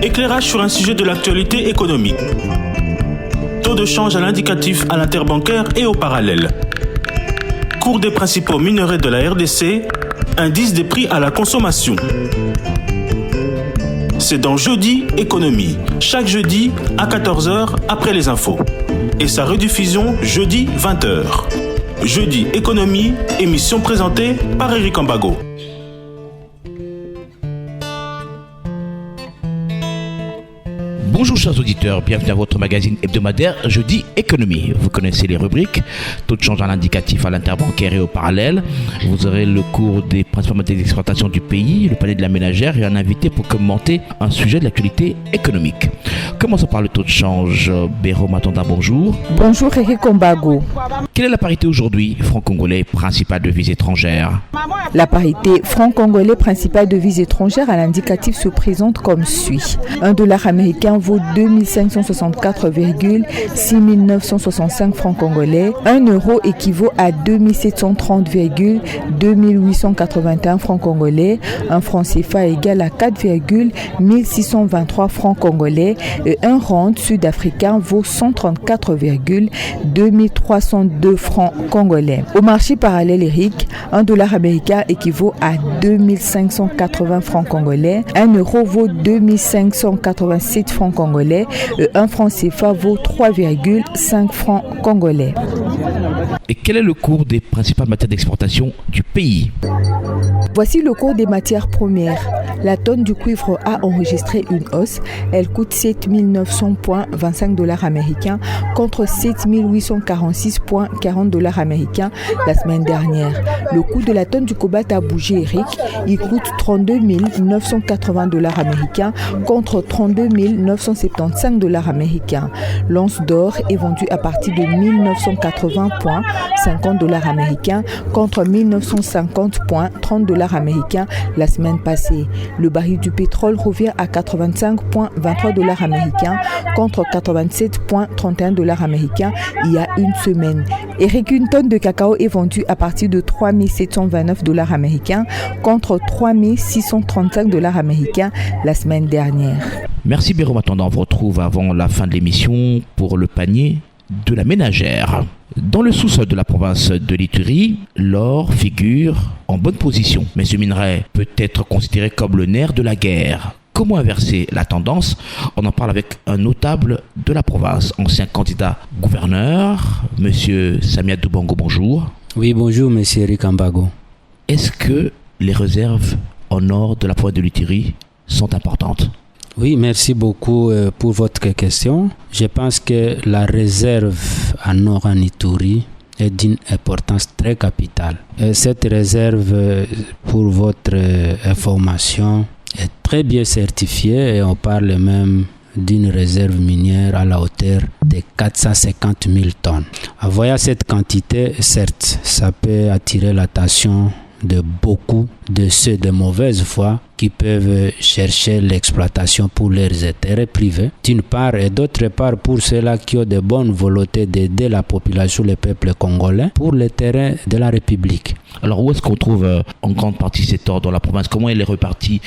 Éclairage sur un sujet de l'actualité économique. Taux de change à l'indicatif à l'interbancaire et au parallèle. Cours des principaux minerais de la RDC, indice des prix à la consommation. C'est dans Jeudi Économie, chaque jeudi à 14h après les infos. Et sa rediffusion jeudi 20h. Jeudi Économie, émission présentée par Eric Ambago. Bonjour chers auditeurs, bienvenue à votre magazine hebdomadaire Jeudi Économie. Vous connaissez les rubriques, taux de change à l'indicatif à l'interbancaire et au parallèle. Vous aurez le cours des principales matières d'exportation du pays, le panier de la ménagère et un invité pour commenter un sujet de l'actualité économique. Commençons par le taux de change. Béro Matonda, bonjour. Bonjour Eric Ambago. Quelle est la parité aujourd'hui franc-congolais principale devise étrangère? La parité franc-congolais principale devise étrangère à l'indicatif se présente comme suit. $1 américain vaut 2564,6965 francs congolais. 1 euro équivaut à 2730,2881 francs congolais. Un franc CFA égale à 4,1623 francs congolais. Et un rand sud-africain vaut 134,2302 francs congolais. Au marché parallèle, Eric, $1 américain équivaut à 2580 francs congolais. 1 euro vaut 2587 francs congolais et un franc CFA vaut 3,5 francs congolais. Et quel est le cours des principales matières d'exportation du pays? Voici le cours des matières premières. La tonne du cuivre a enregistré une hausse. Elle coûte $7 900,25 américains contre $7 846,40 américains la semaine dernière. Le coût de la tonne du cobalt a bougé, Eric. Il coûte $32 980 américains contre $32 975 américains. L'once d'or est vendue à partir de $1980,50 américains contre $1950,30 américains la semaine passée. Le baril du pétrole revient à $85,23 américains contre $87,31 américains il y a une semaine. Eric, une tonne de cacao est vendue à partir de $3,729 américains contre $3,635 américains la semaine dernière. Merci Béro Matanda, on vous retrouve avant la fin de l'émission pour le panier de la ménagère. Dans le sous-sol de la province de l'Ituri, l'or figure en bonne position, mais ce minerai peut être considéré comme le nerf de la guerre. Comment inverser la tendance? On en parle avec un notable de la province, ancien candidat gouverneur, monsieur Samia Doubango, bonjour. Oui, bonjour, monsieur Eric Ambago. Est-ce que les réserves en or de la province de l'Ituri sont importantes? Oui, merci beaucoup pour votre question. Je pense que la réserve en or en Ituri est d'une importance très capitale. Cette réserve, pour votre information, est très bien certifiée et on parle même d'une réserve minière à la hauteur de 450 000 tonnes. En voyant cette quantité, certes, ça peut attirer l'attention de beaucoup de ceux de mauvaise foi qui peuvent chercher l'exploitation pour leurs intérêts privés, d'une part, et d'autre part pour ceux-là qui ont de bonnes volontés d'aider la population, le peuple congolais, pour les terrains de la République. Alors où est-ce qu'on trouve en grande partie cet or dans la province? Comment elle est repartie?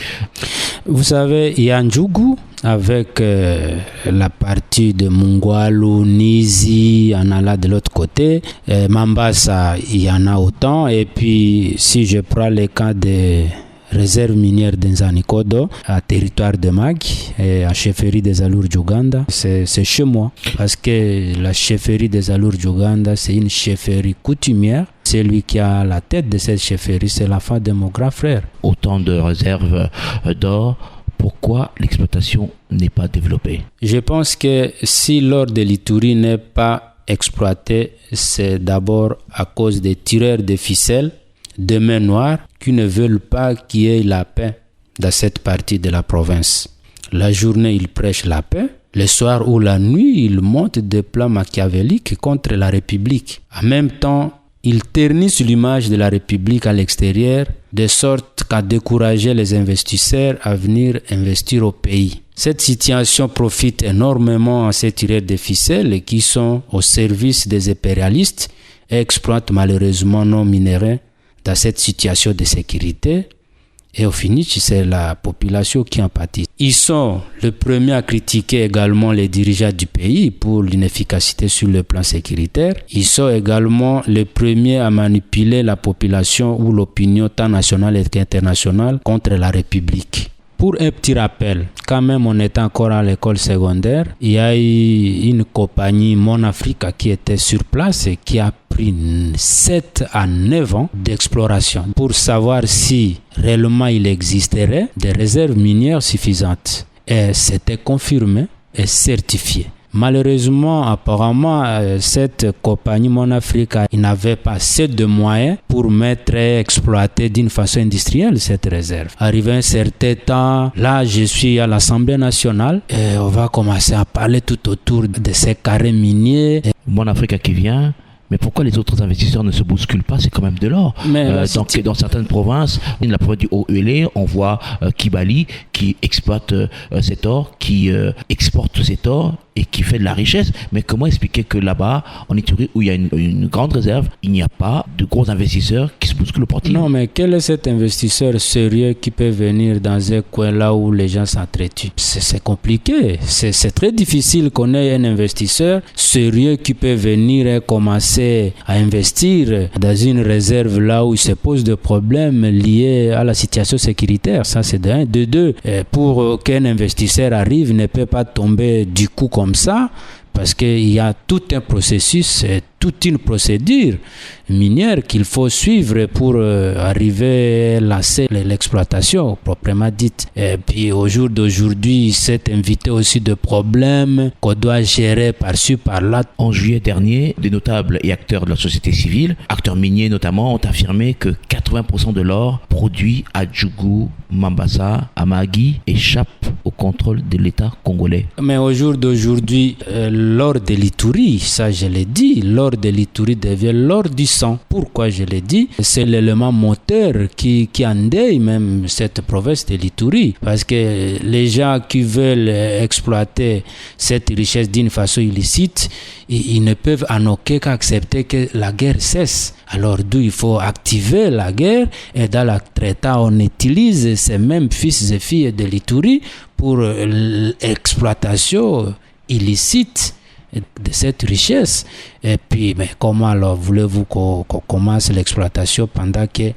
Vous savez, il y a Ndjougou avec la partie de Mungwalu, Nizi, il y en a là de l'autre côté. Mambasa, il y en a autant. Et puis, si je prends le cas des réserve minière d'Nzanikodo à territoire de Mag et à chefferie des Alours d'Ouganda, c'est chez moi parce que la chefferie des Alours d'Ouganda c'est une chefferie coutumière. Celui qui a la tête de cette chefferie, c'est la femme de mon grand frère. Autant de réserves d'or, pourquoi l'exploitation n'est pas développée? Je pense que si l'or de l'Ituri n'est pas exploité, c'est d'abord à cause des tireurs de ficelles, de mains noires, qui ne veulent pas qu'il y ait la paix dans cette partie de la province. La journée, ils prêchent la paix. Le soir ou la nuit, ils montent des plans machiavéliques contre la République. En même temps, ils ternissent l'image de la République à l'extérieur, de sorte qu'à décourager les investisseurs à venir investir au pays. Cette situation profite énormément à ces tireurs de ficelles qui sont au service des impérialistes et exploitent malheureusement nos minéraux dans cette situation de sécurité Et au finish, c'est la population qui en pâtit. Ils sont les premiers à critiquer également les dirigeants du pays pour l'inefficacité sur le plan sécuritaire. Ils sont également les premiers à manipuler la population ou l'opinion tant nationale qu'internationale contre la République. Pour un petit rappel, quand même on était encore à l'école secondaire, il y a eu une compagnie Mon Africa qui était sur place et qui a pris 7 à 9 ans d'exploration pour savoir si réellement il existerait des réserves minières suffisantes. Et c'était confirmé et certifié. Malheureusement, apparemment, cette compagnie Mon Africa n'avait pas assez de moyens pour mettre et exploiter d'une façon industrielle cette réserve. Arrivé un certain temps, là, je suis à l'Assemblée nationale et on va commencer à parler tout autour de ces carrés miniers. Mon Africa qui vient. Mais pourquoi les autres investisseurs ne se bousculent pas? C'est quand même de l'or. Dans certaines provinces, la province du Haut-Uélé, on voit Kibali qui exploite cet or, qui exporte cet or et qui fait de la richesse. Mais comment expliquer que là-bas, en Ituri, où il y a une grande réserve, il n'y a pas de gros investisseurs qui se bousculent au portillon? Non, mais quel est cet investisseur sérieux qui peut venir dans un coin là où les gens s'entretuent? C'est compliqué. C'est très difficile qu'on ait un investisseur sérieux qui peut venir et commencer à investir dans une réserve là où il se pose des problèmes liés à la situation sécuritaire. Ça, c'est de un. De deux, pour qu'un investisseur arrive, il ne peut pas tomber du coup comme ça, parce qu'il y a tout un processus, toute une procédure minière qu'il faut suivre pour arriver à lancer l'exploitation proprement dite. Et puis au jour d'aujourd'hui, c'est invité aussi de problèmes qu'on doit gérer par-ci, par-là. En juillet dernier, des notables et acteurs de la société civile, acteurs miniers notamment, ont affirmé que 80% de l'or produit à Djougou, Mambasa, à Mahagi échappe au contrôle de l'État congolais. Mais au jour d'aujourd'hui, l'or de l'Ituri, ça je l'ai dit, l'or de l'Ituri devient l'or du sang. Pourquoi je l'ai dit? C'est l'élément moteur qui endeuille même cette province de l'Ituri. Parce que les gens qui veulent exploiter cette richesse d'une façon illicite, ils ne peuvent en aucun cas accepter que la guerre cesse. Alors d'où il faut activer la guerre, et dans le traité on utilise ces mêmes fils et filles de l'Ituri pour l'exploitation illicite de cette richesse. Et puis, mais comment alors voulez-vous qu'on commence l'exploitation pendant que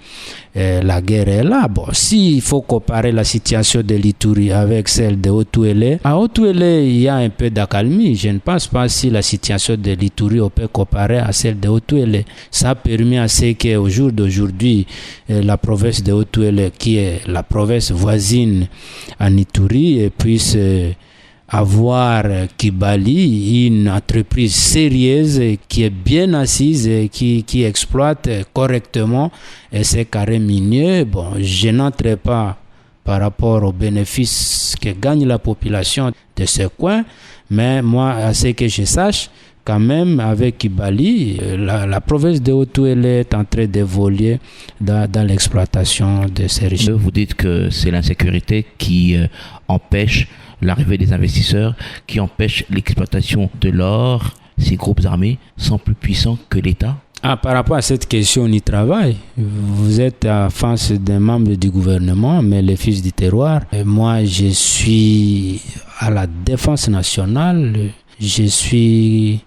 la guerre est là? Bon, s'il faut comparer la situation de l'Ituri avec celle de Haut-Uélé, à Haut-Uélé, il y a un peu d'accalmie. Je ne pense pas si la situation de l'Ituri on peut comparer à celle de Haut-Uélé. Ça a permis à ce qu'au jour d'aujourd'hui, la province de Haut-Uélé, qui est la province voisine en Ituri, puisse avoir Kibali, une entreprise sérieuse qui est bien assise et qui exploite correctement ces carrés miniers. Bon, je n'entre pas par rapport aux bénéfices que gagne la population de ce coin, mais moi, à ce que je sache, quand même, avec Kibali, la province de Haut-Uélé est en train d'évoluer dans l'exploitation de ces richesses. Vous dites que c'est l'insécurité qui empêche l'arrivée des investisseurs, qui empêche l'exploitation de l'or. Ces groupes armés sont plus puissants que l'État? Par rapport à cette question, on y travaille. Vous êtes en face d'un membre du gouvernement, mais les fils du terroir. Et moi, je suis à la défense nationale. Je suis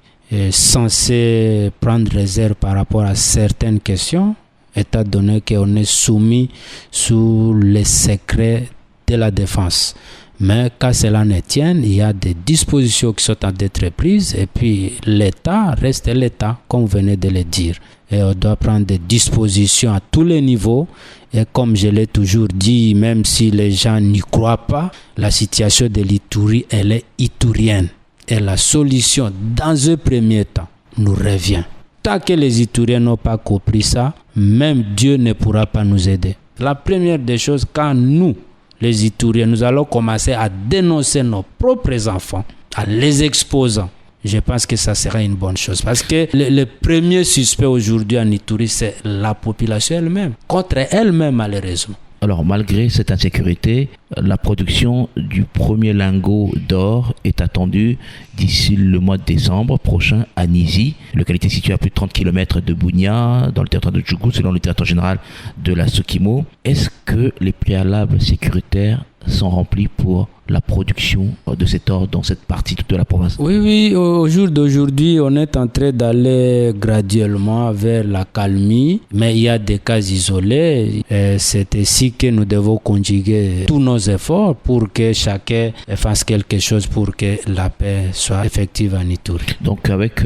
censé prendre réserve par rapport à certaines questions, étant donné qu'on est soumis sous les secrets de la défense. Mais quand cela ne tient, il y a des dispositions qui sont en d'être prises, et puis l'État reste l'État, comme vous venez de le dire. Et on doit prendre des dispositions à tous les niveaux. Et comme je l'ai toujours dit, même si les gens n'y croient pas, la situation de l'Ituri, elle est iturienne. Et la solution, dans un premier temps, nous revient. Tant que les Ituriens n'ont pas compris ça, même Dieu ne pourra pas nous aider. La première des choses, quand nous, les Ituriens, nous allons commencer à dénoncer nos propres enfants, à les exposant, je pense que ça sera une bonne chose. Parce que le premier suspect aujourd'hui en Ituri, c'est la population elle-même, contre elle-même malheureusement. Alors, malgré cette insécurité, la production du premier lingot d'or est attendue d'ici le mois de décembre prochain à Nizi, localité située à plus de 30 km de Bunia, dans le territoire de Djougou, selon le directeur général de la Sokimo. Est-ce que les préalables sécuritaires sont remplis pour la production de cet or dans cette partie de la province? Oui, au jour d'aujourd'hui, on est en train d'aller graduellement vers la calmie, mais il y a des cas isolés. C'est ici que nous devons conjuguer tous nos efforts pour que chacun fasse quelque chose pour que la paix soit effective en Ituri. Donc avec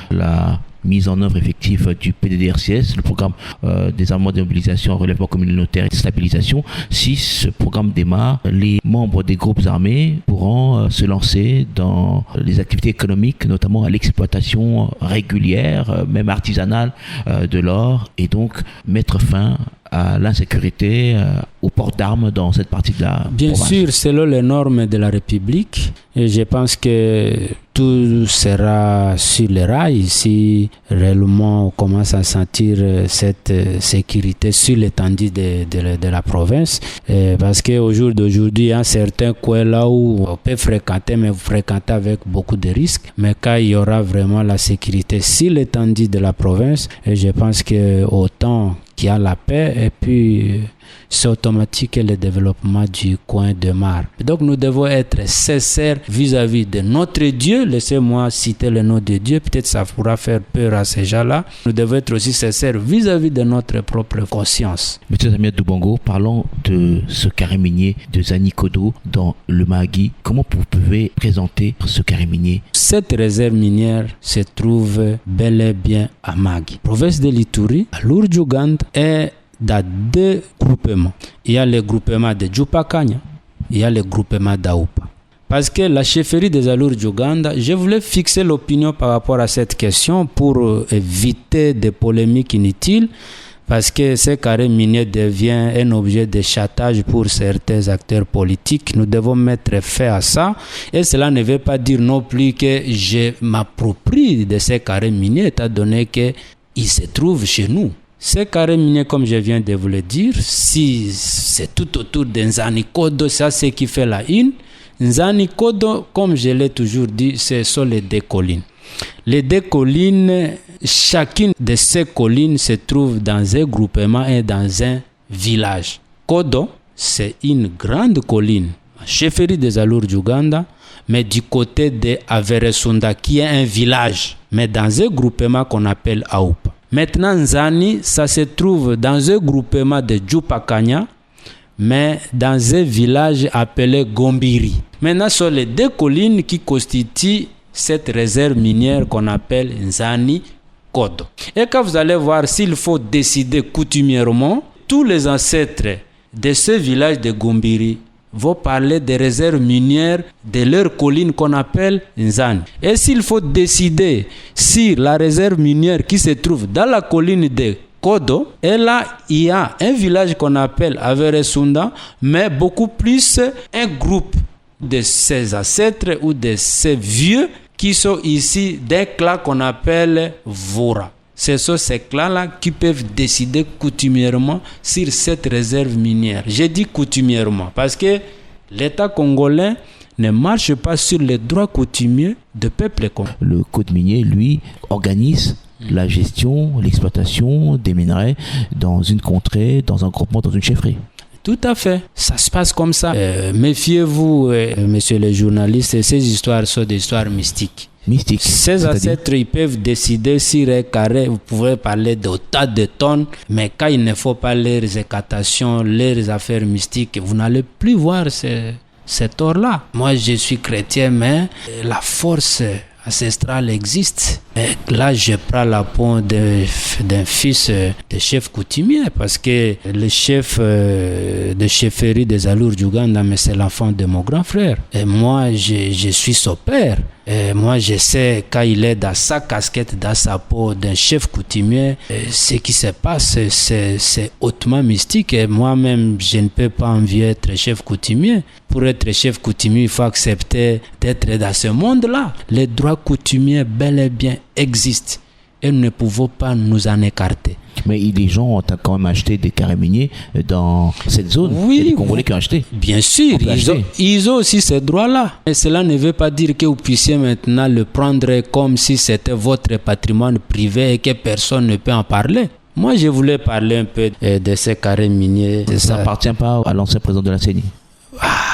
la mise en œuvre effective du PDDRCS, le programme des armements de mobilisation, relèvement communautaire et de stabilisation. Si ce programme démarre, les membres des groupes armés pourront se lancer dans les activités économiques, notamment à l'exploitation régulière, même artisanale de l'or, et donc mettre fin à l'insécurité, au port d'armes dans cette partie de la province. Bien sûr, selon les normes de la République, et je pense que tout sera sur les rails si réellement on commence à sentir cette sécurité sur l'étendue de la province. Parce qu'au jour d'aujourd'hui, il y a certains coins là où on peut fréquenter, mais vous fréquentez avec beaucoup de risques. Mais quand il y aura vraiment la sécurité sur l'étendue de la province, et je pense que autant qu'il y a la paix, et puis c'est automatique le développement du coin de Mar. Donc nous devons être sincères vis-à-vis de notre Dieu. Laissez-moi citer le nom de Dieu, peut-être ça pourra faire peur à ces gens-là. Nous devons être aussi sincères vis-à-vis de notre propre conscience. Monsieur Samuel Doubango, parlons de ce carré minier de Zanikodo dans le Mahagi. Comment vous pouvez présenter ce carré minier? Cette réserve minière se trouve bel et bien à Mahagi, province de l'Ituri, à Lourdes-Uganda, et dans deux groupements. Il y a le groupement de Djupakanya, il y a le groupement d'Aoupa. Parce que la chefferie des Alours d'Uganda, je voulais fixer l'opinion par rapport à cette question pour éviter des polémiques inutiles, parce que ce carré minier devient un objet de chantage pour certains acteurs politiques. Nous devons mettre fin à ça, et cela ne veut pas dire non plus que je m'approprie de ces carrés miniers, étant donné qu'ils se trouvent chez nous. Ces carrés miniers, comme je viens de vous le dire, si c'est tout autour de Nzanikodo, c'est ce qui fait la une. Nzanikodo, comme je l'ai toujours dit, ce sont les deux collines. Les deux collines, chacune de ces collines se trouve dans un groupement et dans un village. Kodo, c'est une grande colline, chefferie des Alours d'Uganda, mais du côté de Averesunda, qui est un village, mais dans un groupement qu'on appelle Aoupa. Maintenant, Nzani, ça se trouve dans un groupement de Djupakanya, mais dans un village appelé Gombiri. Maintenant, ce sont les deux collines qui constituent cette réserve minière qu'on appelle Nzani Kodo. Et quand vous allez voir, s'il faut décider coutumièrement, tous les ancêtres de ce village de Gombiri vont parler des réserves minières de leur colline qu'on appelle Nzani. Et s'il faut décider si la réserve minière qui se trouve dans la colline de Kodo, et là il y a un village qu'on appelle Averesunda, mais beaucoup plus un groupe de ces ancêtres ou de ces vieux qui sont ici d'un clan qu'on appelle Vora. Ce sont ces clans-là qui peuvent décider coutumièrement sur cette réserve minière. J'ai dit coutumièrement parce que l'État congolais ne marche pas sur les droits coutumiers de peuple congolais. Le code minier, lui, organise la gestion, l'exploitation des minerais dans une contrée, dans un groupement, dans une chefferie. Tout à fait. Ça se passe comme ça. Méfiez-vous, messieurs les journalistes, ces histoires sont des histoires mystiques. Mystique. Ces ancêtres, ils peuvent décider sur un carré, vous pouvez parler de tas de tonnes, mais quand il ne faut pas leurs hécatations, leurs affaires mystiques, vous n'allez plus voir cet or-là. Moi, je suis chrétien, mais la force ancestrale existe. Et là, je prends la peau d'un fils de chef coutumier, parce que le chef de chefferie des Alours d'Uganda, mais c'est l'enfant de mon grand frère. Et moi, je suis son père. Et moi, je sais, quand il est dans sa casquette, dans sa peau d'un chef coutumier, ce qui se passe, c'est hautement mystique. Et moi-même, je ne peux pas envier être chef coutumier. Pour être chef coutumier, il faut accepter d'être dans ce monde-là. Les droits coutumiers, bel et bien, existent. et nous ne pouvons pas nous en écarter. Mais les gens ont quand même acheté des carrés miniers dans cette zone. Oui, il y a des Congolais qui ont acheté. Bien sûr, ils ont aussi ces droits-là. Et cela ne veut pas dire que vous puissiez maintenant le prendre comme si c'était votre patrimoine privé et que personne ne peut en parler. Moi, je voulais parler un peu de ces carrés miniers. Ça n'appartient pas à l'ancien président de la CENI.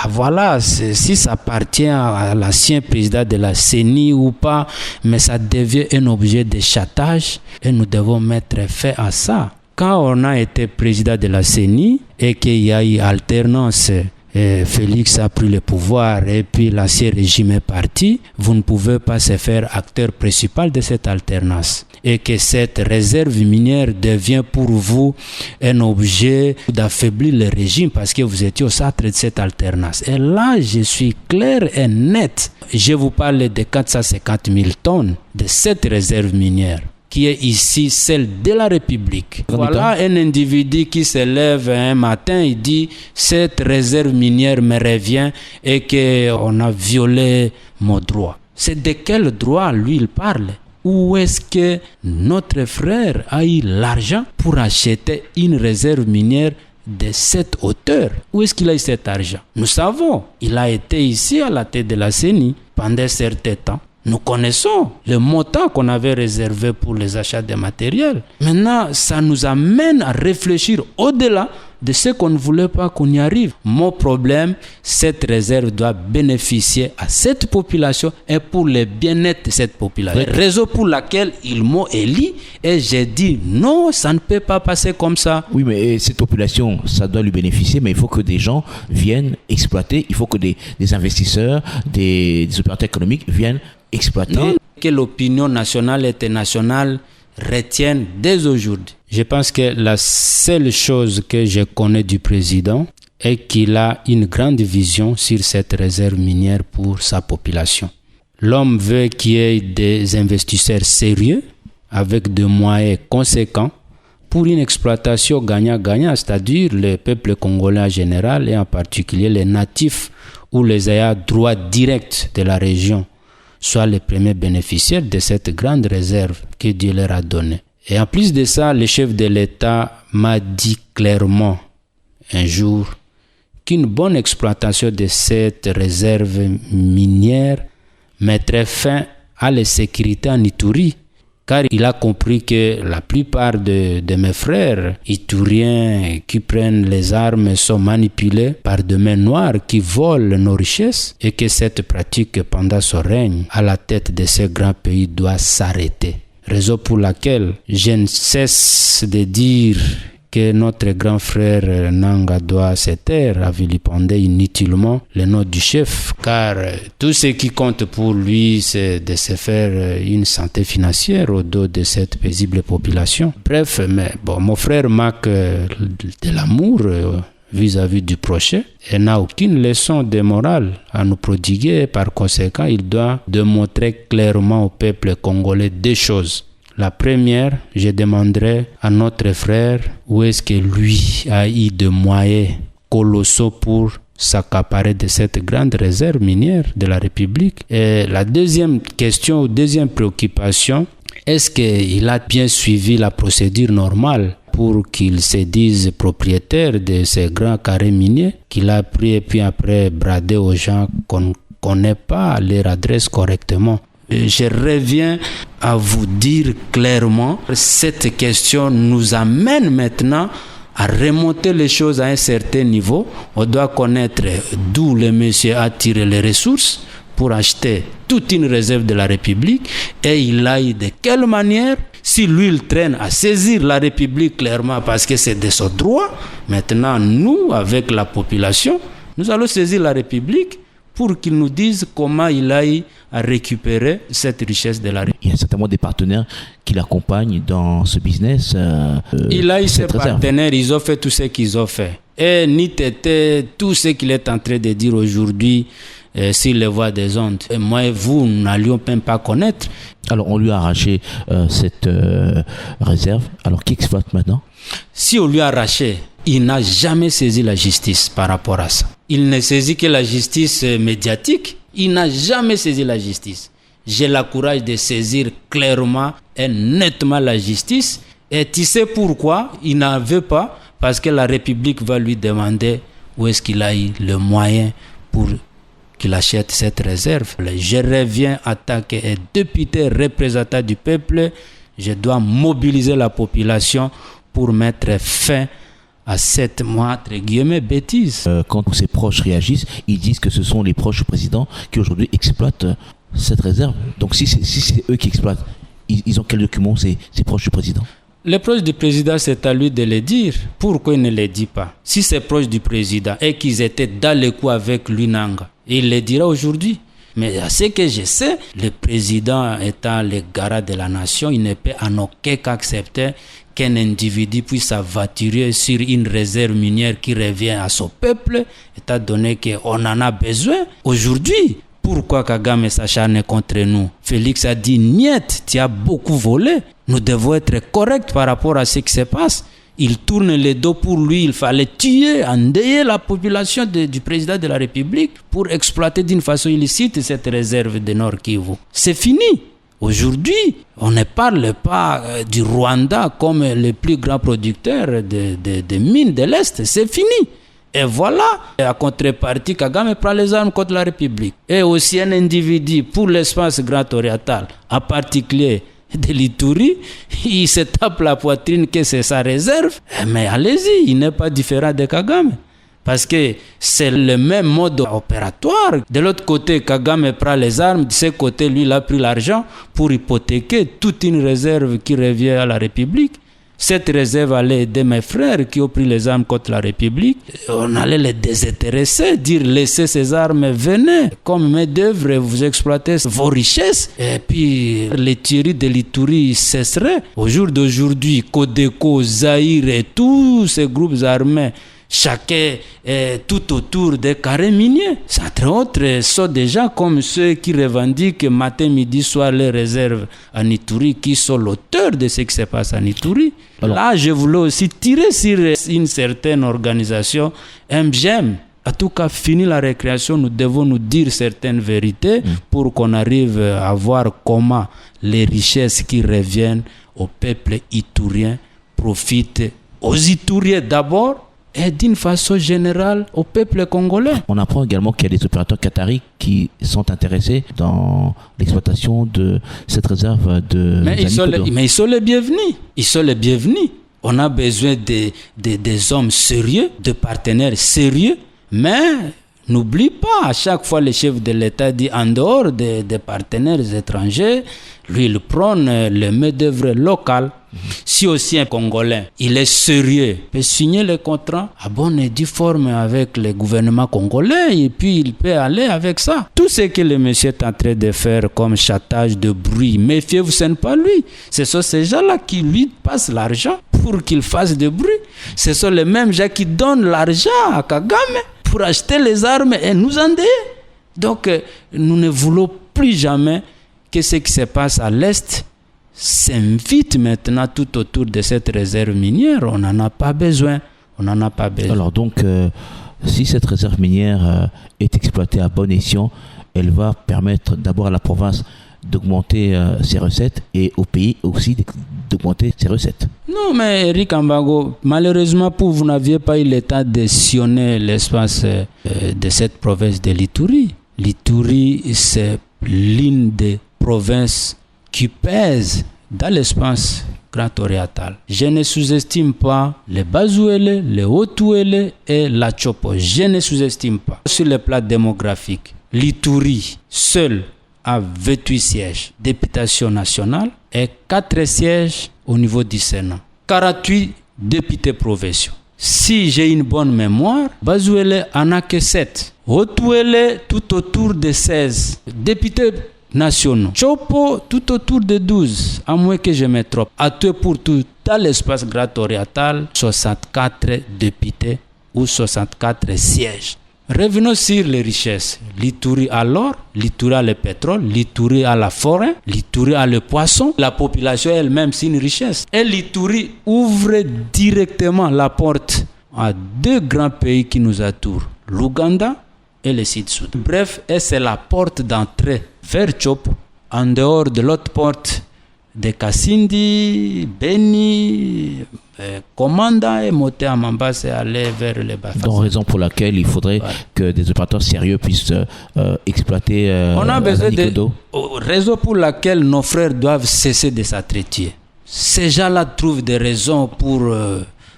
Voilà, si ça appartient à l'ancien président de la CENI ou pas, mais ça devient un objet de chantage et nous devons mettre fin à ça. Quand on a été président de la CENI et qu'il y a eu alternance, Félix a pris le pouvoir et puis l'ancien régime est parti, vous ne pouvez pas se faire acteur principal de cette alternance. Et que cette réserve minière devient pour vous un objet d'affaiblir le régime parce que vous étiez au centre de cette alternance. Et là, je suis clair et net. Je vous parle de 450 000 tonnes de cette réserve minière qui est ici celle de la République. Voilà un individu qui se lève un matin, il dit cette réserve minière me revient et qu'on a violé mon droit. C'est de quel droit lui il parle? Où est-ce que notre frère a eu l'argent pour acheter une réserve minière de cette hauteur? Où est-ce qu'il a eu cet argent? Nous savons, il a été ici à la tête de la CENI pendant un certain temps. Nous connaissons le montant qu'on avait réservé pour les achats de matériel. Maintenant, ça nous amène à réfléchir au-delà de ce qu'on ne voulait pas qu'on y arrive. Mon problème, cette réserve doit bénéficier à cette population et pour le bien-être de cette population. Oui. Raison pour laquelle ils m'ont élu et j'ai dit non, ça ne peut pas passer comme ça. Oui, mais cette population, ça doit lui bénéficier, mais il faut que des gens viennent exploiter, il faut que des investisseurs, des opérateurs économiques viennent exploiter. Non, que l'opinion nationale et internationale retiennent dès aujourd'hui. Je pense que la seule chose que je connais du président est qu'il a une grande vision sur cette réserve minière pour sa population. L'homme veut qu'il y ait des investisseurs sérieux avec des moyens conséquents pour une exploitation gagnant-gagnant, c'est-à-dire le peuple congolais en général et en particulier les natifs ou les ayants droit direct de la région soient les premiers bénéficiaires de cette grande réserve que Dieu leur a donnée. Et en plus de ça, le chef de l'État m'a dit clairement un jour qu'une bonne exploitation de cette réserve minière mettrait fin à l'insécurité en Ituri, car il a compris que la plupart de mes frères ituriens qui prennent les armes sont manipulés par des mains noires qui volent nos richesses et que cette pratique pendant son règne à la tête de ce grand pays doit s'arrêter. Raison pour laquelle je ne cesse de dire que notre grand frère Nanga doit se taire à vilipender inutilement le nom du chef, car tout ce qui compte pour lui, c'est de se faire une santé financière au dos de cette paisible population. Bref, mais bon, mon frère manque de l'amour vis-à-vis du prochain et n'a aucune leçon de morale à nous prodiguer. Par conséquent, il doit démontrer clairement au peuple congolais deux choses. La première, je demanderai à notre frère où est-ce que lui a eu des moyens colossaux pour s'accaparer de cette grande réserve minière de la République. Et la deuxième question ou deuxième préoccupation, est-ce qu'il a bien suivi la procédure normale pour qu'il se dise propriétaire de ces grands carrés miniers qu'il a pris et puis après bradé aux gens qu'on ne connaît pas leur adresse correctement. Je reviens à vous dire clairement, cette question nous amène maintenant à remonter les choses à un certain niveau. On doit connaître d'où le monsieur a tiré les ressources pour acheter toute une réserve de la République et il a eu de quelle manière. Si lui il traîne à saisir la République clairement parce que c'est de son droit, maintenant nous, avec la population, nous allons saisir la République pour qu'ils nous disent comment il a eu à récupérer cette richesse de la République. Il y a certainement des partenaires qui l'accompagnent dans ce business. Il a eu ses partenaires, ils ont fait tout ce qu'ils ont fait. Et ni t'étais tout ce qu'il est en train de dire aujourd'hui sur les voies des ondes. Et moi et vous, nous n'allions même pas connaître. Alors on lui a arraché cette réserve. Alors qui exploite maintenant? Si on lui a arraché, il n'a jamais saisi la justice par rapport à ça. Il ne saisit que la justice médiatique. Il n'a jamais saisi la justice. j'ai le courage de saisir clairement et nettement la justice. Et tu sais pourquoi il n'en veut pas? Parce que la République va lui demander où est-ce qu'il a eu le moyen pour qu'il achète cette réserve. Je reviens en tant que député représentant du peuple. Je dois mobiliser la population pour mettre fin à cette, entre guillemets, bêtise. Quand ses proches réagissent, ils disent que ce sont les proches du président qui aujourd'hui exploitent cette réserve. Donc si c'est eux qui exploitent, ils ont quel document, ces proches du président? Les proches du président, c'est à lui de le dire. Pourquoi il ne le dit pas? Si c'est proche du président et qu'ils étaient dans le coup avec lui, Nanga, il le dira aujourd'hui. Mais à ce que je sais, le président étant le garant de la nation, il ne peut en aucun cas accepter qu'un individu puisse s'aventurer sur une réserve minière qui revient à son peuple, étant donné qu'on en a besoin aujourd'hui. Pourquoi Kagame s'acharne contre nous? Félix a dit, niet, tu as beaucoup volé. Nous devons être corrects par rapport à ce qui se passe. Il tourne le dos pour lui, il fallait tuer, endeuiller la population du président de la République pour exploiter d'une façon illicite cette réserve de Nord Kivu. C'est fini. Aujourd'hui, on ne parle pas du Rwanda comme le plus grand producteur de mines de l'Est. C'est fini. Et voilà, à contrepartie, Kagame prend les armes contre la République. Et aussi un individu pour l'espace grand oriental, en particulier de l'Ituri, il se tape la poitrine que c'est sa réserve. Mais allez-y, il n'est pas différent de Kagame. Parce que c'est le même mode opératoire. De l'autre côté, Kagame prend les armes. De ce côté, lui, il a pris l'argent pour hypothéquer toute une réserve qui revient à la République. Cette réserve allait aider mes frères qui ont pris les armes contre la République. On allait les désintéresser, dire laissez ces armes, venez. Comme main d'œuvre, vous exploitez vos richesses. Et puis les tueries de l'Ituri cesseraient. Au jour d'aujourd'hui, Codeco, Zaïre et tous ces groupes armés, chacun est tout autour des carrés miniers. Entre autres, sont des gens comme ceux qui revendiquent matin, midi, soir les réserves en Ituri, qui sont l'auteur de ce qui se passe en Ituri. Alors, là, je voulais aussi tirer sur une certaine organisation, MGM. En tout cas, fini la récréation, nous devons nous dire certaines vérités pour qu'on arrive à voir comment les richesses qui reviennent au peuple iturien profitent aux Ituriens d'abord, et d'une façon générale au peuple congolais. On apprend également qu'il y a des opérateurs qataris qui sont intéressés dans l'exploitation de cette réserve de... Mais ils sont les bienvenus. Ils sont les bienvenus. On a besoin des hommes sérieux, de partenaires sérieux, mais n'oublie pas, à chaque fois le chef de l'État dit en dehors des partenaires étrangers, lui il prône le main-d'œuvre local. Si aussi un Congolais, il est sérieux, peut signer le contrat à bonne et due forme avec le gouvernement congolais et puis il peut aller avec ça. Tout ce que le monsieur est en train de faire comme châtage de bruit, méfiez-vous, ce n'est pas lui. Ce sont ces gens-là qui lui passent l'argent pour qu'il fasse du bruit. Ce sont les mêmes gens qui donnent l'argent à Kagame pour acheter les armes et nous endeuiller. Donc, nous ne voulons plus jamais que ce qui se passe à l'Est s'invite maintenant tout autour de cette réserve minière. On n'en a pas besoin. Alors donc, si cette réserve minière est exploitée à bon escient, elle va permettre d'abord à la province d'augmenter ses recettes et au pays aussi d'augmenter ses recettes. Non, mais Eric Ambago, malheureusement, vous n'aviez pas eu le temps de sillonner l'espace de cette province de l'Ituri. L'Ituri, c'est l'une des provinces qui pèse dans l'espace grand oriental. Je ne sous-estime pas les Bazouélé, les Haut-Ouélé et la Chopo. Je ne sous-estime pas. Sur le plan démographique, l'Ituri seul a 28 sièges, députation nationale et 4 sièges au niveau du Sénat. 48 députés provinciaux. Si j'ai une bonne mémoire, Bazouélé en a que 7. Haut-Ouélé tout autour de 16. Députés nationaux. Chopo tout autour de 12, à moins que je me trompe. À tout pour tout, dans l'espace grand oriental, 64 députés ou 64 sièges. Revenons sur les richesses. L'Ituri a l'or, l'Ituri a le pétrole, l'Ituri a la forêt, l'Ituri a le poisson. La population elle-même, c'est une richesse. Et l'Ituri ouvre directement la porte à 2 grands pays qui nous entourent, l'Ouganda et le Sud-Soudan. Bref, c'est la porte d'entrée vers Chopo en dehors de l'autre porte de Kasindi, Beni, Komanda et monter à Mambasa et aller vers les Bafas. Donc, raison pour laquelle il faudrait que des opérateurs sérieux puissent exploiter on a besoin de raison pour laquelle nos frères doivent cesser de s'attraiter. Ces gens-là trouvent des raisons pour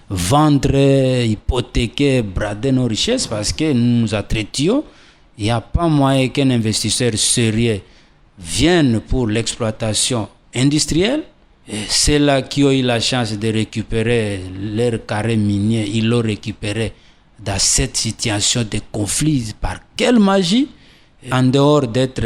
vendre, hypothéquer, brader nos richesses parce que nous nous attraitions. Il n'y a pas moyen qu'un investisseur sérieux vienne pour l'exploitation industrielle. Et ceux-là qui ont eu la chance de récupérer leur carré minier, ils l'ont récupéré dans cette situation de conflit. Par quelle magie? En dehors d'être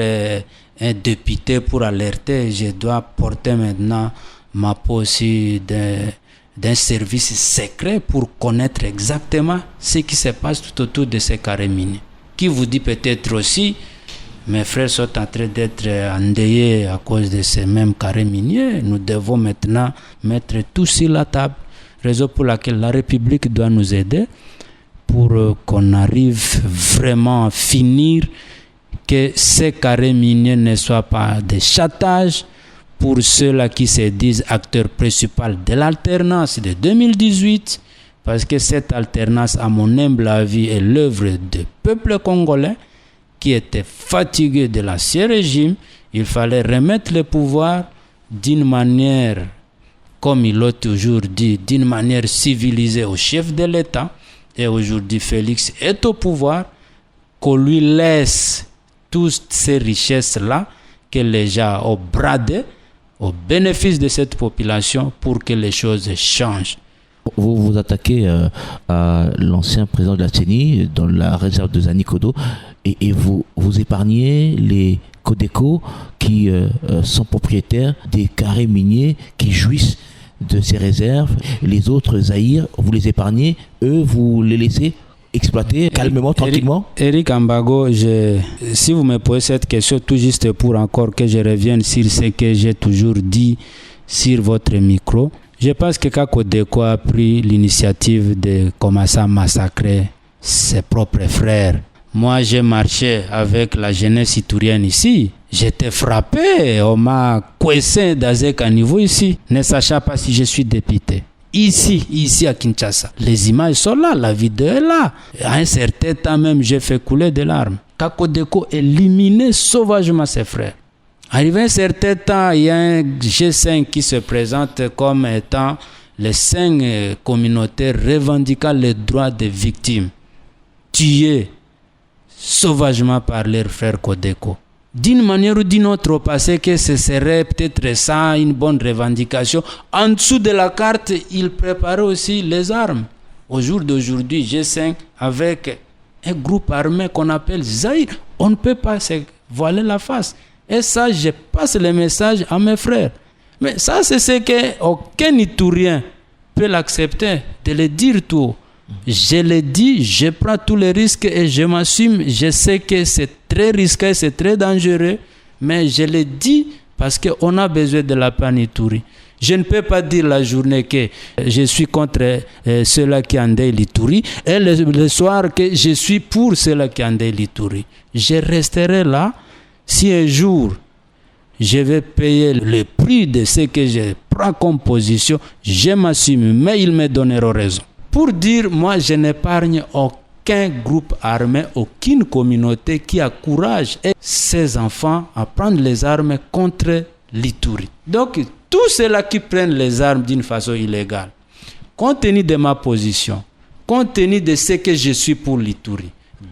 un député pour alerter, je dois porter maintenant ma peau aussi d'un service secret pour connaître exactement ce qui se passe tout autour de ces carrés miniers. Qui vous dit peut-être aussi, mes frères sont en train d'être endeuillés à cause de ces mêmes carrés miniers. Nous devons maintenant mettre tout sur la table. Raison pour laquelle la République doit nous aider pour qu'on arrive vraiment à finir que ces carrés miniers ne soient pas des châtages pour ceux-là qui se disent acteurs principaux de l'alternance de 2018. Parce que cette alternance, à mon humble avis, est l'œuvre du peuple congolais qui était fatigué de l'ancien régime. Il fallait remettre le pouvoir d'une manière, comme il l'a toujours dit, d'une manière civilisée au chef de l'État. Et aujourd'hui, Félix est au pouvoir, qu'on lui laisse toutes ces richesses-là que les gens ont bradées au bénéfice de cette population pour que les choses changent. Vous vous attaquez à l'ancien président de la CENI dans la réserve de Zanikodo et vous épargnez les Codeco qui sont propriétaires des carrés miniers qui jouissent de ces réserves. Les autres Zaïre, vous les épargnez, eux vous les laissez exploiter calmement, tranquillement. Eric Ambago, si vous me posez cette question tout juste pour encore que je revienne sur ce que j'ai toujours dit sur votre micro, je pense que Codeco a pris l'initiative de commencer à massacrer ses propres frères. Moi, j'ai marché avec la jeunesse iturienne ici. J'étais frappé. On m'a coincé dans un caniveau ici, ne sachant pas si je suis député. Ici à Kinshasa. Les images sont là, la vidéo est là. À un certain temps même, j'ai fait couler des larmes. Codeco éliminait sauvagement ses frères. Arrivé un certain temps, il y a un G5 qui se présente comme étant les 5 communautés revendiquant les droits des victimes, tuées sauvagement par leurs frères Codeco. D'une manière ou d'une autre, au passé que ce serait peut-être ça une bonne revendication. En dessous de la carte, ils préparaient aussi les armes. Au jour d'aujourd'hui, G5 avec un groupe armé qu'on appelle Zaïre, on ne peut pas se voiler la face. Et ça, je passe le message à mes frères. Mais ça, c'est ce qu'aucun Iturien peut l'accepter, de le dire tout. Je le dis, je prends tous les risques et je m'assume. Je sais que c'est très risqué, c'est très dangereux, mais je le dis parce qu'on a besoin de la paix en Ituri. Je ne peux pas dire la journée que je suis contre ceux-là qui endeuillent l'Ituri et le soir que je suis pour ceux-là qui endeuillent l'Ituri. Je resterai là. Si un jour, je vais payer le prix de ce que je prends comme position, je m'assume, mais ils me donneront raison. Pour dire, moi, je n'épargne aucun groupe armé, aucune communauté qui a courage et ses enfants à prendre les armes contre l'Ituri. Donc, tous ceux-là qui prennent les armes d'une façon illégale, compte tenu de ma position, compte tenu de ce que je suis pour l'Ituri,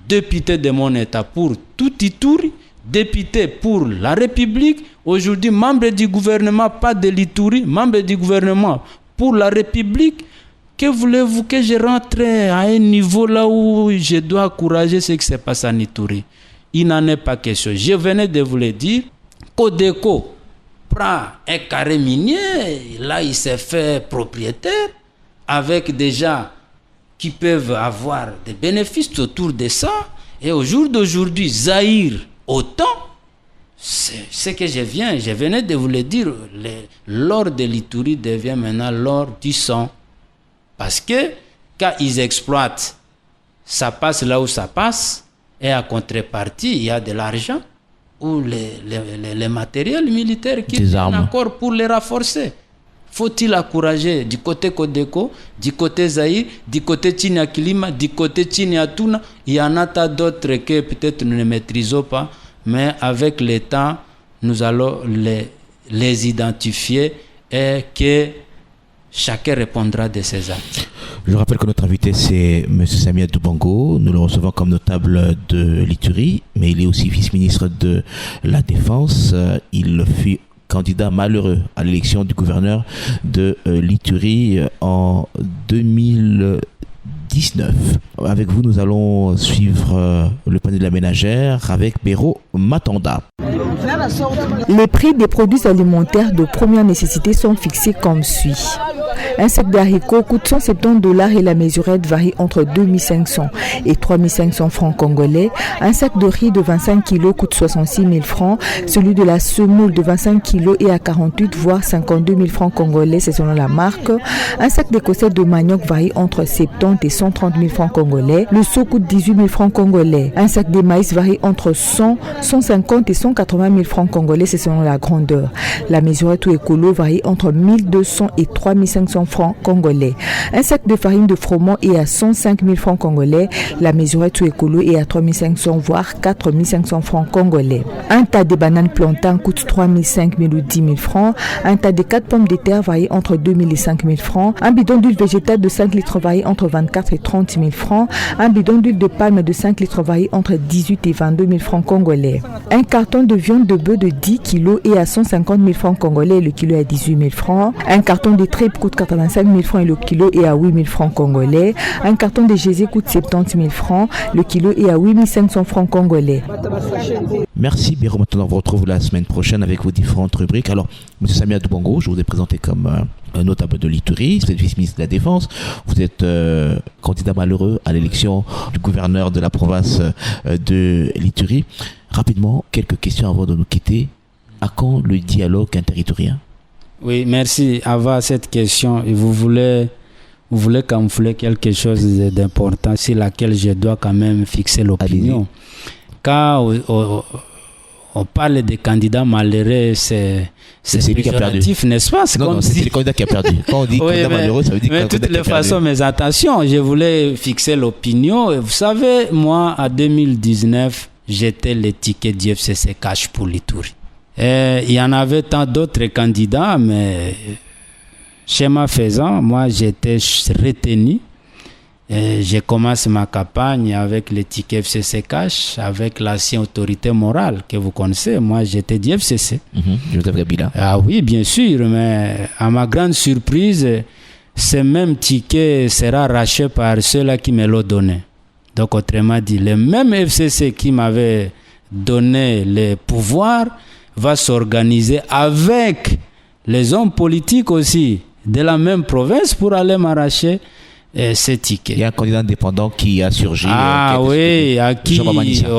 député de mon État pour tout Ituri, député pour la République, aujourd'hui membre du gouvernement, pas de l'Ituri, membre du gouvernement pour la République. Que voulez-vous que je rentre à un niveau là où je dois encourager ce qui se passe en Ituri? Il n'en est pas question. Je venais de vous le dire. Codeco prend un carré minier, là il s'est fait propriétaire avec des gens qui peuvent avoir des bénéfices autour de ça. Et au jour d'aujourd'hui, Zaïre, autant, c'est ce que je venais de vous le dire, l'or de l'Ituri devient maintenant l'or du sang. Parce que quand ils exploitent, ça passe là où ça passe, et à contrepartie, il y a de l'argent. ou les matériels militaires qui des viennent armes encore pour les renforcer. Faut-il encourager du côté Codeco, du côté Zaïre, du côté Tchiniakilima, du côté Tchiniatouna? Il y en a tant d'autres que peut-être nous ne maîtrisons pas, mais avec le temps, nous allons les identifier et que chacun répondra de ses actes. Je rappelle que notre invité, c'est M. Samia Doubango. Nous le recevons comme notable de l'Ituri, mais il est aussi vice-ministre de la Défense. Il fut candidat malheureux à l'élection du gouverneur de l'Ituri en 2019. Avec vous, nous allons suivre le panel de la ménagère avec Béro Matanda. Les prix des produits alimentaires de première nécessité sont fixés comme suit. Un sac d'haricots coûte $170 et la mesurette varie entre 2500 et 3500 francs congolais. Un sac de riz de 25 kg coûte 66 000 francs. Celui de la semoule de 25 kg est à 48 voire 52 000 francs congolais, c'est selon la marque. Un sac d'écossais de manioc varie entre 70 et 130 000 francs congolais. Le seau coûte 18 000 francs congolais. Un sac de maïs varie entre 100, 150 et 180 000 francs congolais, c'est selon la grandeur. La mesurette ou écolo varie entre 1200 et 3500 francs congolais. Un sac de farine de froment est à 105 000 francs congolais. La mesurette ou écolo est à 3500 voire 4500 francs congolais. Un tas de bananes plantains coûte 3 500 ou 10 000 francs. Un tas de 4 pommes de terre varie entre 2 000 et 5 000 francs. Un bidon d'huile végétale de 5 litres varie entre 24 et 30 000 francs. Un bidon d'huile de palme de 5 litres varie entre 18 et 22 000 francs congolais. Un carton de viande de bœuf de 10 kg est à 150 000 francs congolais et le kilo est à 18 000 francs. Un carton de tripes coûte 85 000 francs et le kilo est à 8 000 francs congolais. Un carton de gésé coûte 70 000 francs, le kilo est à 8 500 francs congolais. Merci Béro. Maintenant, on vous retrouve la semaine prochaine avec vos différentes rubriques. Alors, M. Samia Doubango, je vous ai présenté comme un notable de l'Ituri, vous êtes vice-ministre de la Défense, vous êtes candidat malheureux à l'élection du gouverneur de la province de l'Ituri. Rapidement, quelques questions avant de nous quitter. À quand le dialogue interterritorien? Oui, merci. Avant cette question, vous voulez camoufler quelque chose d'important sur laquelle je dois quand même fixer l'opinion. Quand on parle des candidats malheureux, c'est péjoratif, n'est-ce pas? C'est le candidat qui a perdu. Quand on dit candidat malheureux, ça veut dire de toutes les façons, mais attention, je voulais fixer l'opinion. Vous savez, moi, en 2019, j'étais le ticket d'IFCC Cash pour l'Ituri. Il y en avait tant d'autres candidats, mais schéma faisant, moi j'étais retenu. J'ai commencé ma campagne avec le ticket FCC Cash, avec l'ancienne autorité morale que vous connaissez. Moi j'étais du FCC. Joseph Kabila. Ah oui, bien sûr, mais à ma grande surprise, ce même ticket sera racheté par ceux-là qui me l'ont donné. Donc autrement dit, le même FCC qui m'avait donné le pouvoir va s'organiser avec les hommes politiques aussi de la même province pour aller m'arracher ces tickets. Il y a un candidat indépendant qui a surgi. Oui, à qui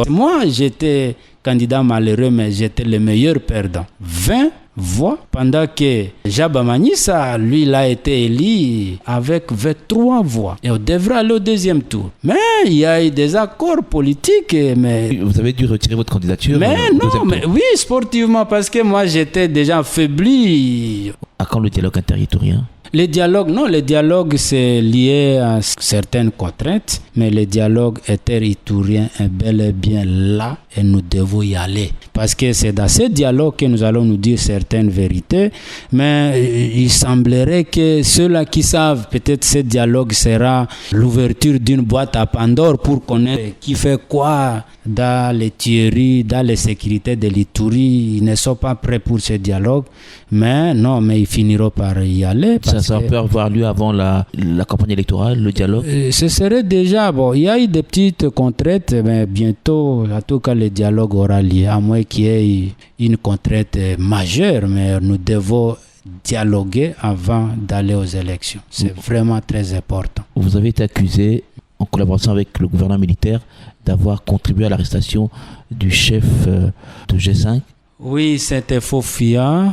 moi j'étais candidat malheureux, mais j'étais le meilleur perdant. 20 voix, pendant que Jaba Manissa, lui, il a été élu avec 23 voix. Et on devrait aller au deuxième tour. Mais il y a eu des accords politiques. Mais vous avez dû retirer votre candidature? Mais non, mais oui, sportivement, parce que moi, j'étais déjà affaibli. À quand le dialogue interterritorien? Le dialogue, c'est lié à certaines contraintes, mais le dialogue interterritorien est bel et bien là et nous devons y aller. Parce que c'est dans ce dialogue que nous allons nous dire certaines vérités, mais il semblerait que ceux-là qui savent, peut-être ce dialogue sera l'ouverture d'une boîte à Pandore pour connaître qui fait quoi dans les tueries, dans les sécurités de l'Ituri. Ils ne sont pas prêts pour ce dialogue, mais ils finiront par y aller. Ça peut avoir lieu avant la campagne électorale, le dialogue? Ce serait déjà, il y a eu des petites contraintes, mais bientôt, en tout cas, le dialogue aura lieu, à moins qu'il y ait une contrainte majeure, mais nous devons dialoguer avant d'aller aux élections. C'est vraiment très important. Vous avez été accusé, en collaboration avec le gouvernement militaire, d'avoir contribué à l'arrestation du chef de G5. Oui, c'était faux fiat.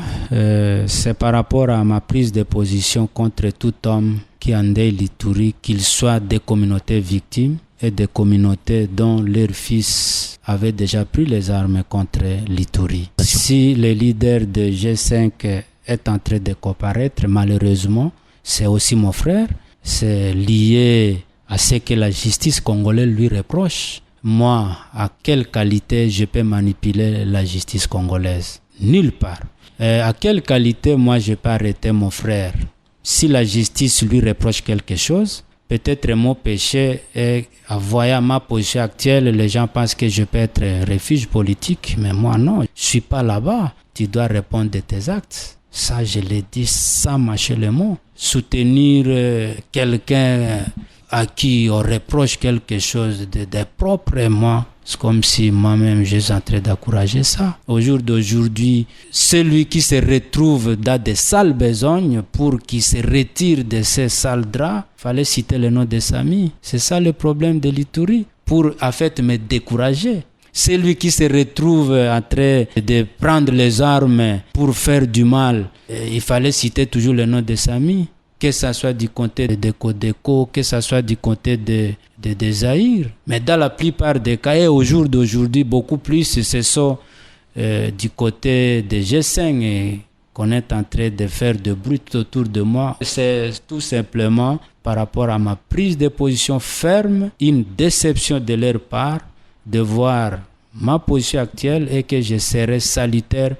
C'est par rapport à ma prise de position contre tout homme qui endeuille l'Ituri, qu'il soit des communautés victimes et des communautés dont leurs fils avaient déjà pris les armes contre l'Ituri. Si le leader de G5 est en train de comparaître, malheureusement, c'est aussi mon frère, c'est lié à ce que la justice congolaise lui reproche. Moi, à quelle qualité je peux manipuler la justice congolaise? Nulle part. À quelle qualité moi je peux arrêter mon frère? Si la justice lui reproche quelque chose, peut-être mon péché est, en voyant ma position actuelle, les gens pensent que je peux être refuge politique, mais moi non, je ne suis pas là-bas. Tu dois répondre de tes actes. Ça, je l'ai dit sans mâcher les mots. Soutenir quelqu'un à qui on reproche quelque chose de propre, et moi, c'est comme si moi-même je suis en train d'encourager ça. Au jour d'aujourd'hui, celui qui se retrouve dans des sales besognes, pour qu'il se retire de ces sales draps, il fallait citer le nom de sa famille. C'est ça le problème de l'Ituri, pour en fait me décourager. Celui qui se retrouve en train de prendre les armes pour faire du mal, il fallait citer toujours le nom de sa famille. Que ce soit du côté de Codeco, que ce soit du côté de Zaïre. Mais dans la plupart des cas, et au jour d'aujourd'hui, beaucoup plus, ce sont du côté de G5 et qu'on est en train de faire de bruit autour de moi. C'est tout simplement par rapport à ma prise de position ferme, une déception de leur part de voir ma position actuelle et que je serai salutaire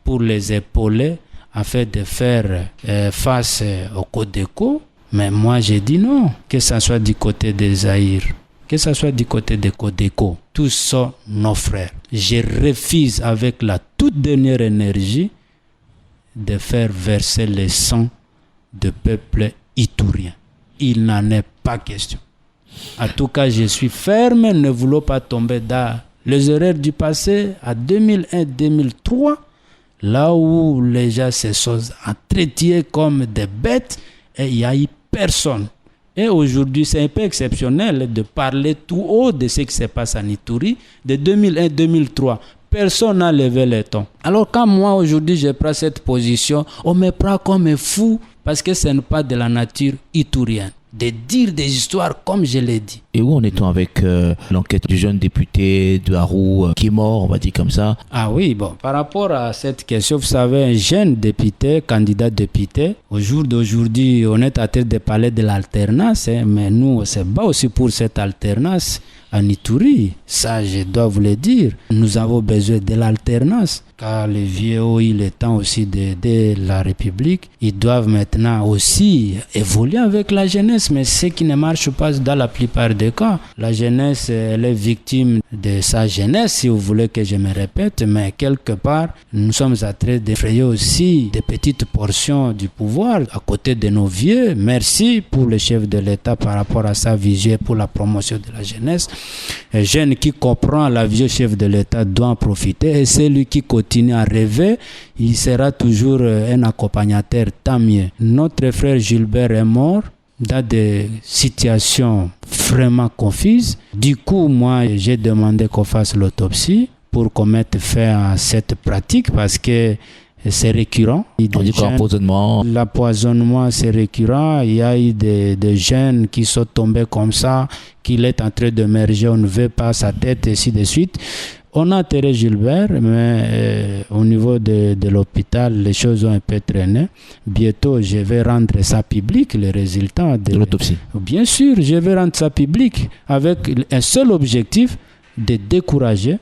pour les épauler afin de faire face au Codeco. Mais moi, j'ai dit non, que ce soit du côté de Zaïre, que ce soit du côté de Codeco. Tous sont nos frères. Je refuse avec la toute dernière énergie de faire verser le sang du peuple iturien. Il n'en est pas question. En tout cas, je suis ferme, ne voulons pas tomber dans les erreurs du passé, à 2001-2003, là où les gens se sont traités comme des bêtes et il n'y a eu personne. Et aujourd'hui, c'est un peu exceptionnel de parler tout haut de ce qui se passe en Ituri. De 2001-2003, personne n'a levé le ton. Alors quand moi, aujourd'hui, je prends cette position, on me prend comme un fou parce que ce n'est pas de la nature iturienne de dire des histoires comme je l'ai dit. Et où en est-on avec l'enquête du jeune député de Harou qui est mort, on va dire comme ça? Ah oui, bon, par rapport à cette question, vous savez, un jeune député, candidat député, au jour d'aujourd'hui, on est en train de parler de l'alternance, mais nous, on se bat aussi pour cette alternance en Ituri. Ça, je dois vous le dire. Nous avons besoin de l'alternance. Car les vieux ont eu le temps aussi d'aider la République. Ils doivent maintenant aussi évoluer avec la jeunesse. Mais ce qui ne marche pas dans la plupart des cas, la jeunesse, elle est victime de sa jeunesse, si vous voulez que je me répète. Mais quelque part, nous sommes en train d'effrayer aussi des petites portions du pouvoir à côté de nos vieux. Merci pour le chef de l'État par rapport à sa vision pour la promotion de la jeunesse. Un jeune qui comprend la vision chef de l'État doit en profiter. Et celui qui continue à rêver, il sera toujours un accompagnateur, tant mieux. Notre frère Gilbert est mort dans des situations vraiment confuses. Du coup, moi, j'ai demandé qu'on fasse l'autopsie pour qu'on mette fin à cette pratique parce que c'est récurrent. On dit l'empoisonnement. L'empoisonnement, c'est récurrent. Il y a eu des jeunes qui sont tombés comme ça, qu'il est en train d'émerger, on ne veut pas sa tête, et ainsi de suite. On a enterré Gilbert, mais au niveau de l'hôpital, les choses ont un peu traîné. Bientôt, je vais rendre ça public, les résultats de l'autopsie. Bien sûr, je vais rendre ça public avec un seul objectif, de décourager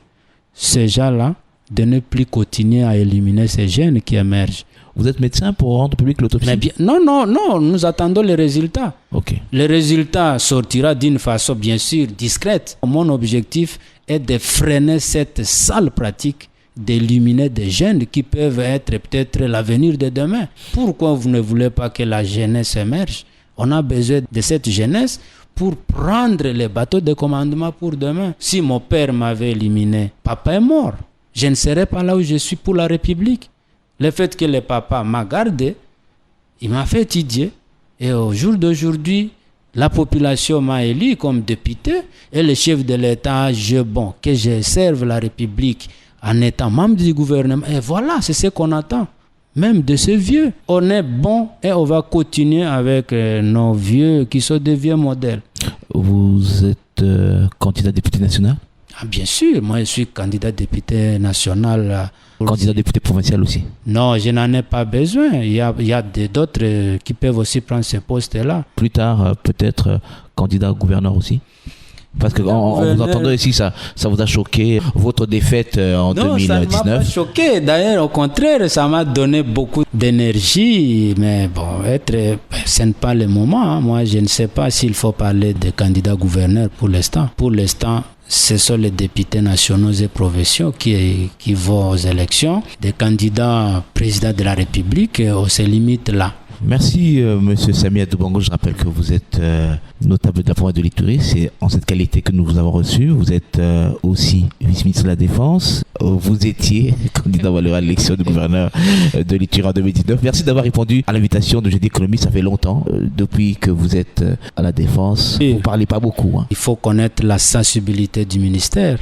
ces gens-là de ne plus continuer à éliminer ces gènes qui émergent. Vous êtes médecin pour rendre public l'autopsie? Non, nous attendons les résultats. Okay. Les résultats sortiront d'une façon bien sûr discrète. Mon objectif est de freiner cette sale pratique d'éliminer des gènes qui peuvent être peut-être l'avenir de demain. Pourquoi vous ne voulez pas que la jeunesse émerge? On a besoin de cette jeunesse pour prendre les bateaux de commandement pour demain. Si mon père m'avait éliminé, papa est mort. Je ne serais pas là où je suis pour la République. Le fait que le papa m'a gardé, il m'a fait étudier. Et au jour d'aujourd'hui, la population m'a élu comme député et le chef de l'État, que je serve la République en étant membre du gouvernement. Et voilà, c'est ce qu'on attend. Même de ces vieux. On est bon et on va continuer avec nos vieux qui sont des vieux modèles. Vous êtes candidat député national? Bien sûr, moi je suis candidat député national. Candidat député provincial aussi? Non, je n'en ai pas besoin. Il y a d'autres qui peuvent aussi prendre ce poste-là. Plus tard, peut-être candidat gouverneur aussi? Parce qu'en vous entendant ici, ça vous a choqué, votre défaite en 2019? Non, ça ne m'a pas choqué. D'ailleurs, au contraire, ça m'a donné beaucoup d'énergie. Mais bon, ce n'est pas le moment. Hein. Moi, je ne sais pas s'il faut parler de candidat gouverneur pour l'instant. Pour l'instant, ce sont les députés nationaux et provinciaux qui vont aux élections. Des candidats président de la République, on se limite là. Merci, Monsieur Samy Adoubango. Je rappelle que vous êtes notable de la province de l'Ituri. C'est en cette qualité que nous vous avons reçu. Vous êtes aussi vice-ministre de la Défense. Vous étiez candidat à l'élection de gouverneur de l'Ituri en 2019. Merci d'avoir répondu à l'invitation de Jeudi Économie. Ça fait longtemps, depuis que vous êtes à la Défense. Vous ne parlez pas beaucoup. Hein. Il faut connaître la sensibilité du ministère.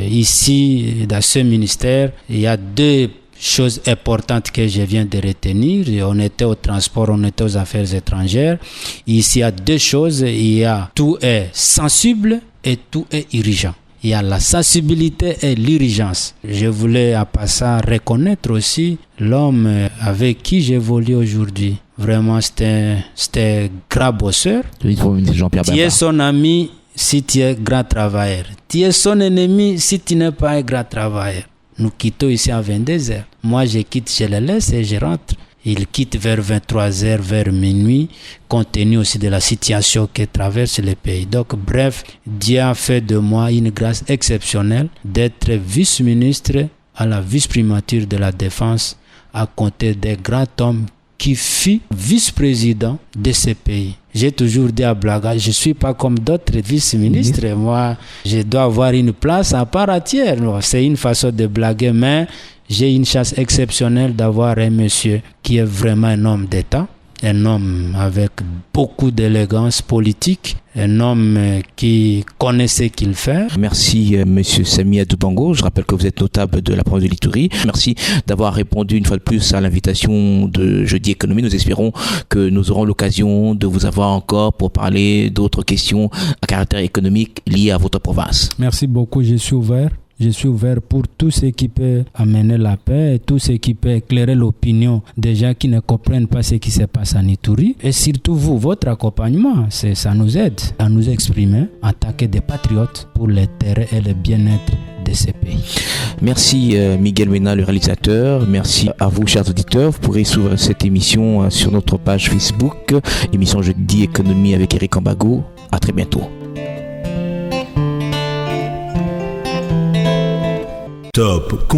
Ici, dans ce ministère, il y a deux chose importante que je viens de retenir. On était au transport, on était aux affaires étrangères. Ici, il y a deux choses. Il y a tout est sensible et tout est urgent. Il y a la sensibilité et l'urgence. Je voulais à passant reconnaître aussi l'homme avec qui j'évolue aujourd'hui. Vraiment, c'était un grand bosseur. Jean-Pierre Tu es son ami si tu es grand travailleur. Tu es son ennemi si tu n'es pas un grand travailleur. Nous quittons ici à 22h. Moi, je quitte, je le laisse et je rentre. Il quitte vers 23h, vers minuit, compte tenu aussi de la situation que traverse le pays. Donc, bref, Dieu a fait de moi une grâce exceptionnelle d'être vice-ministre à la vice-primature de la Défense à compter des grands hommes qui fut vice-président de ce pays. J'ai toujours dit à Blaga, je ne suis pas comme d'autres vice-ministres. Moi, je dois avoir une place à part entière. C'est une façon de blaguer, mais j'ai une chance exceptionnelle d'avoir un monsieur qui est vraiment un homme d'État, un homme avec beaucoup d'élégance politique, un homme qui connaît ce qu'il fait. Merci, Monsieur Samy Adoubango. Je rappelle que vous êtes notable de la province de l'Ituri. Merci d'avoir répondu une fois de plus à l'invitation de Jeudi Économie. Nous espérons que nous aurons l'occasion de vous avoir encore pour parler d'autres questions à caractère économique liées à votre province. Merci beaucoup, je suis ouvert. Je suis ouvert pour tout ce qui peut amener la paix et tout ce qui peut éclairer l'opinion des gens qui ne comprennent pas ce qui se passe en Ituri. Et surtout vous, votre accompagnement, ça nous aide à nous exprimer en tant que des patriotes pour l'intérêt et le bien-être de ces pays. Merci Miguel Mena, le réalisateur. Merci à vous, chers auditeurs. Vous pourrez suivre cette émission sur notre page Facebook, émission Jeudi Économie avec Eric Ambago. À très bientôt. Top